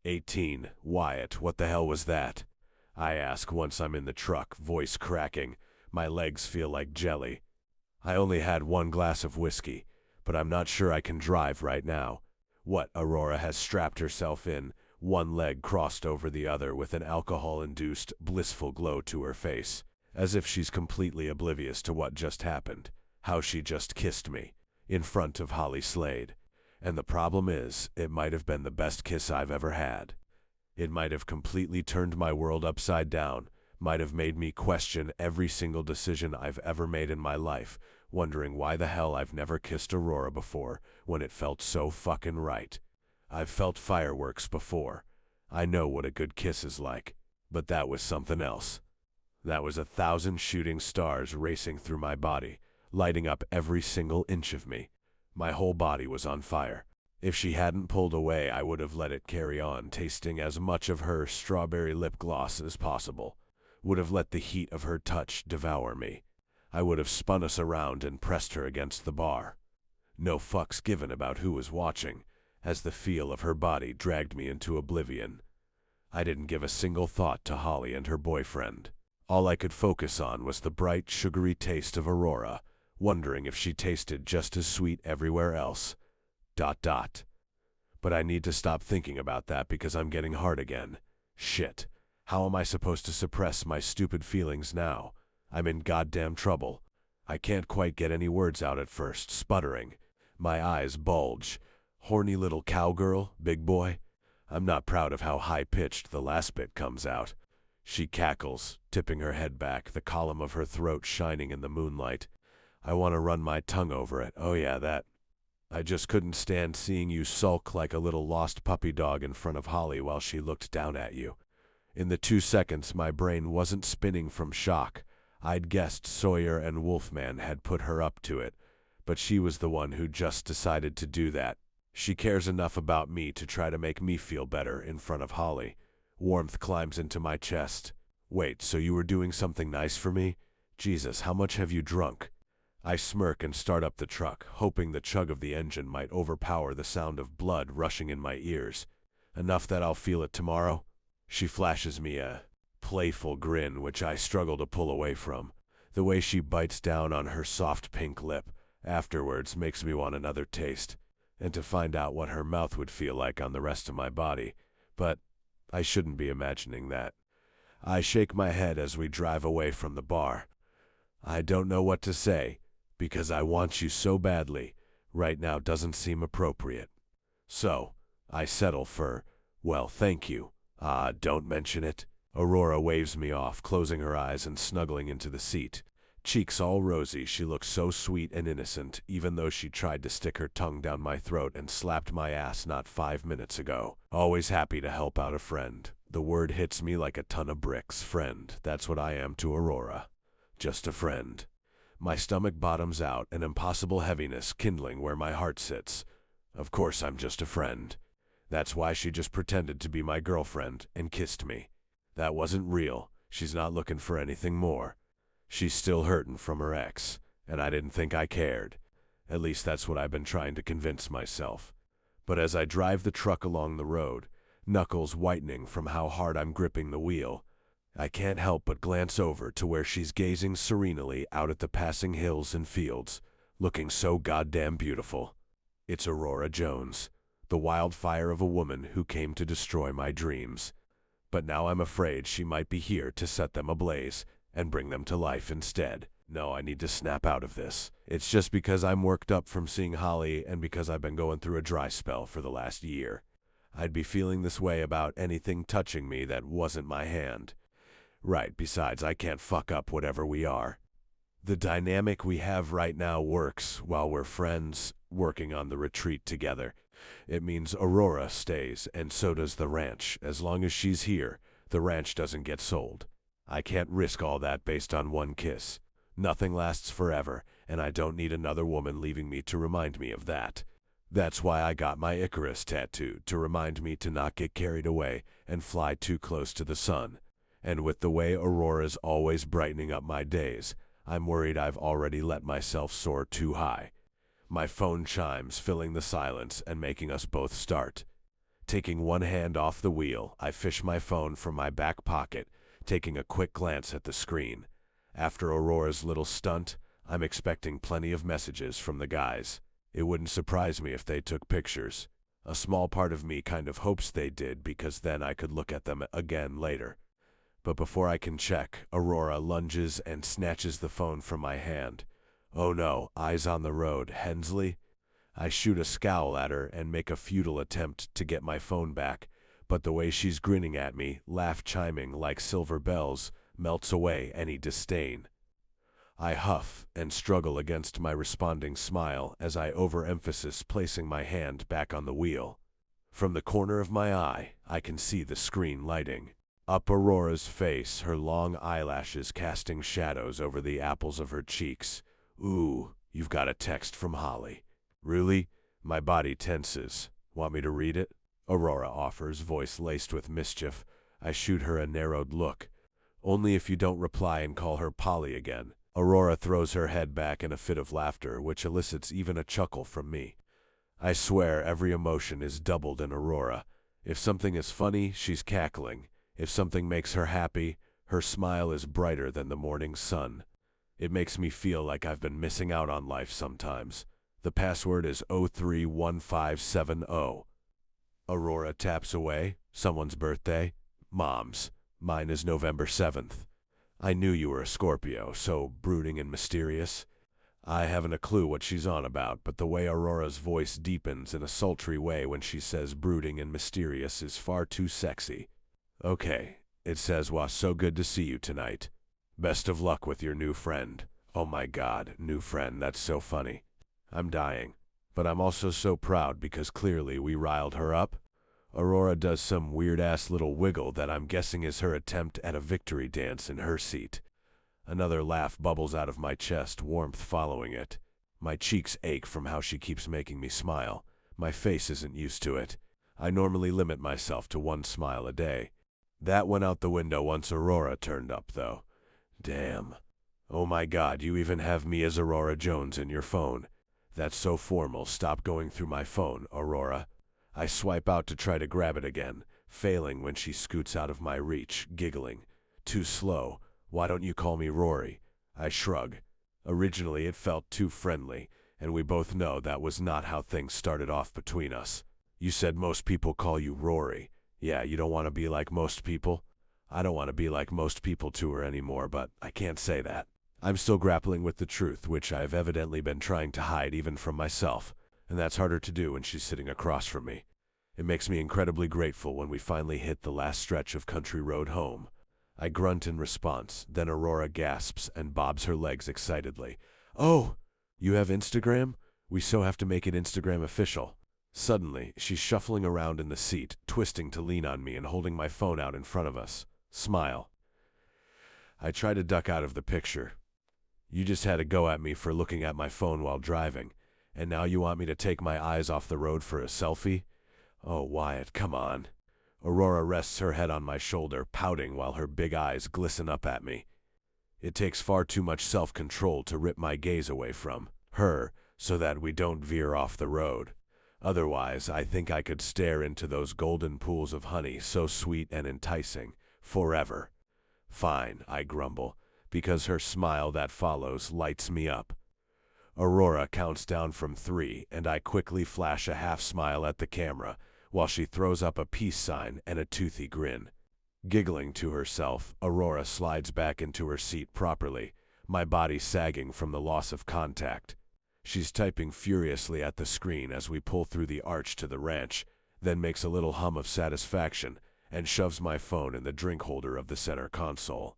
18. Wyatt, what the hell was that? I ask once I'm in the truck, voice cracking. My legs feel like jelly. I only had one glass of whiskey, but I'm not sure I can drive right now. What? Aurora has strapped herself in, one leg crossed over the other with an alcohol-induced, blissful glow to her face, as if she's completely oblivious to what just happened, how she just kissed me, in front of Holly Slade. And the problem is, it might have been the best kiss I've ever had. It might have completely turned my world upside down, might have made me question every single decision I've ever made in my life, wondering why the hell I've never kissed Aurora before, when it felt so fucking right. I've felt fireworks before. I know what a good kiss is like, but that was something else. That was 1,000 shooting stars racing through my body, lighting up every single inch of me. My whole body was on fire. If she hadn't pulled away, I would have let it carry on, tasting as much of her strawberry lip gloss as possible. Would have let the heat of her touch devour me. I would have spun us around and pressed her against the bar. No fucks given about who was watching, as the feel of her body dragged me into oblivion. I didn't give a single thought to Holly and her boyfriend. All I could focus on was the bright, sugary taste of Aurora, wondering if she tasted just as sweet everywhere else. ... But I need to stop thinking about that because I'm getting hard again. Shit. How am I supposed to suppress my stupid feelings now? I'm in goddamn trouble. I can't quite get any words out at first, sputtering. My eyes bulge. Horny little cowgirl, big boy. I'm not proud of how high-pitched the last bit comes out. She cackles, tipping her head back, the column of her throat shining in the moonlight. I want to run my tongue over it. Oh yeah, that. I just couldn't stand seeing you sulk like a little lost puppy dog in front of Holly while she looked down at you. In the 2 seconds, my brain wasn't spinning from shock. I'd guessed Sawyer and Wolfman had put her up to it, but she was the one who just decided to do that. She cares enough about me to try to make me feel better in front of Holly. Warmth climbs into my chest. Wait, so you were doing something nice for me? Jesus, how much have you drunk? I smirk and start up the truck, hoping the chug of the engine might overpower the sound of blood rushing in my ears. Enough that I'll feel it tomorrow? She flashes me a playful grin, which I struggle to pull away from. The way she bites down on her soft pink lip afterwards makes me want another taste, and to find out what her mouth would feel like on the rest of my body. But I shouldn't be imagining that. I shake my head as we drive away from the bar. I don't know what to say, because I want you so badly. Right now doesn't seem appropriate. So, I settle for, well, thank you. Don't mention it. Aurora waves me off, closing her eyes and snuggling into the seat. Cheeks all rosy, she looks so sweet and innocent, even though she tried to stick her tongue down my throat and slapped my ass not 5 minutes ago. Always happy to help out a friend. The word hits me like a ton of bricks. Friend, that's what I am to Aurora. Just a friend. My stomach bottoms out, an impossible heaviness kindling where my heart sits. Of course I'm just a friend. That's why she just pretended to be my girlfriend and kissed me. That wasn't real. She's not looking for anything more. She's still hurting from her ex, and I didn't think I cared. At least that's what I've been trying to convince myself. But as I drive the truck along the road, knuckles whitening from how hard I'm gripping the wheel, I can't help but glance over to where she's gazing serenely out at the passing hills and fields, looking so goddamn beautiful. It's Aurora Jones, the wildfire of a woman who came to destroy my dreams. But now I'm afraid she might be here to set them ablaze and bring them to life instead. No, I need to snap out of this. It's just because I'm worked up from seeing Holly and because I've been going through a dry spell for the last year. I'd be feeling this way about anything touching me that wasn't my hand. Right, besides, I can't fuck up whatever we are. The dynamic we have right now works while we're friends, working on the retreat together. It means Aurora stays, and so does the ranch. As long as she's here, the ranch doesn't get sold. I can't risk all that based on one kiss. Nothing lasts forever, and I don't need another woman leaving me to remind me of that. That's why I got my Icarus tattooed, to remind me to not get carried away and fly too close to the sun. And with the way Aurora's always brightening up my days, I'm worried I've already let myself soar too high. My phone chimes, filling the silence and making us both start. Taking one hand off the wheel, I fish my phone from my back pocket, taking a quick glance at the screen. After Aurora's little stunt, I'm expecting plenty of messages from the guys. It wouldn't surprise me if they took pictures. A small part of me kind of hopes they did because then I could look at them again later. But before I can check, Aurora lunges and snatches the phone from my hand. Oh no, eyes on the road, Hensley? I shoot a scowl at her and make a futile attempt to get my phone back, but the way she's grinning at me, laugh chiming like silver bells, melts away any disdain. I huff and struggle against my responding smile as I overemphasize placing my hand back on the wheel. From the corner of my eye, I can see the screen lighting. Up Aurora's face, her long eyelashes casting shadows over the apples of her cheeks. Ooh, you've got a text from Holly. Really? My body tenses. Want me to read it? Aurora offers, voice laced with mischief. I shoot her a narrowed look. Only if you don't reply and call her Polly again. Aurora throws her head back in a fit of laughter, which elicits even a chuckle from me. I swear every emotion is doubled in Aurora. If something is funny, she's cackling. If something makes her happy, her smile is brighter than the morning sun. It makes me feel like I've been missing out on life sometimes. The password is 031570. Aurora taps away. Someone's birthday? Mom's. Mine is November 7th. I knew you were a Scorpio, so brooding and mysterious. I haven't a clue what she's on about, but the way Aurora's voice deepens in a sultry way when she says brooding and mysterious is far too sexy. Okay, it says, "Was so good to see you tonight. Best of luck with your new friend." Oh my God, new friend, that's so funny. I'm dying, but I'm also so proud because clearly we riled her up. Aurora does some weird-ass little wiggle that I'm guessing is her attempt at a victory dance in her seat. Another laugh bubbles out of my chest, warmth following it. My cheeks ache from how she keeps making me smile. My face isn't used to it. I normally limit myself to one smile a day. That went out the window once Aurora turned up, though. Damn. Oh my God, you even have me as Aurora Jones in your phone. That's so formal. Stop going through my phone, Aurora. I swipe out to try to grab it again, failing when she scoots out of my reach, giggling. Too slow. Why don't you call me Rory? I shrug. Originally it felt too friendly, and we both know that was not how things started off between us. You said most people call you Rory. Yeah, you don't want to be like most people? I don't want to be like most people to her anymore, but I can't say that. I'm still grappling with the truth, which I've evidently been trying to hide even from myself, and that's harder to do when she's sitting across from me. It makes me incredibly grateful when we finally hit the last stretch of country road home. I grunt in response, then Aurora gasps and bobs her legs excitedly. Oh, you have Instagram? We so have to make it Instagram official. Suddenly, she's shuffling around in the seat, twisting to lean on me and holding my phone out in front of us. Smile. I try to duck out of the picture. You just had a go at me for looking at my phone while driving, and now you want me to take my eyes off the road for a selfie? Oh, Wyatt, come on. Aurora rests her head on my shoulder, pouting while her big eyes glisten up at me. It takes far too much self-control to rip my gaze away from her so that we don't veer off the road. Otherwise, I think I could stare into those golden pools of honey so sweet and enticing, forever. Fine, I grumble, because her smile that follows lights me up. Aurora counts down from 3, and I quickly flash a half smile at the camera, while she throws up a peace sign and a toothy grin. Giggling to herself, Aurora slides back into her seat properly, my body sagging from the loss of contact. She's typing furiously at the screen as we pull through the arch to the ranch, then makes a little hum of satisfaction and shoves my phone in the drink holder of the center console.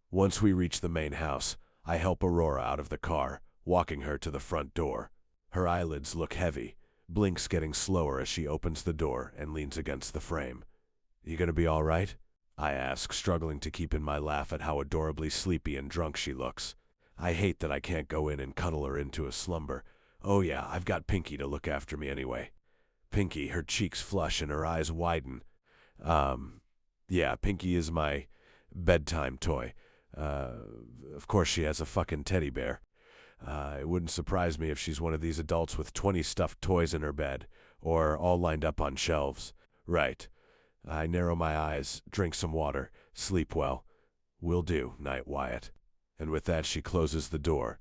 Once we reach the main house, I help Aurora out of the car, walking her to the front door. Her eyelids look heavy, blinks getting slower as she opens the door and leans against the frame. You gonna be all right? I ask, struggling to keep in my laugh at how adorably sleepy and drunk she looks. I hate that I can't go in and cuddle her into a slumber. Oh yeah, I've got Pinky to look after me anyway. Pinky, her cheeks flush and her eyes widen. Yeah, Pinky is my bedtime toy. Of course she has a fucking teddy bear. It wouldn't surprise me if she's one of these adults with 20 stuffed toys in her bed, or all lined up on shelves. Right. I narrow my eyes, drink some water, sleep well. Will do, Night Wyatt. And with that she closes the door,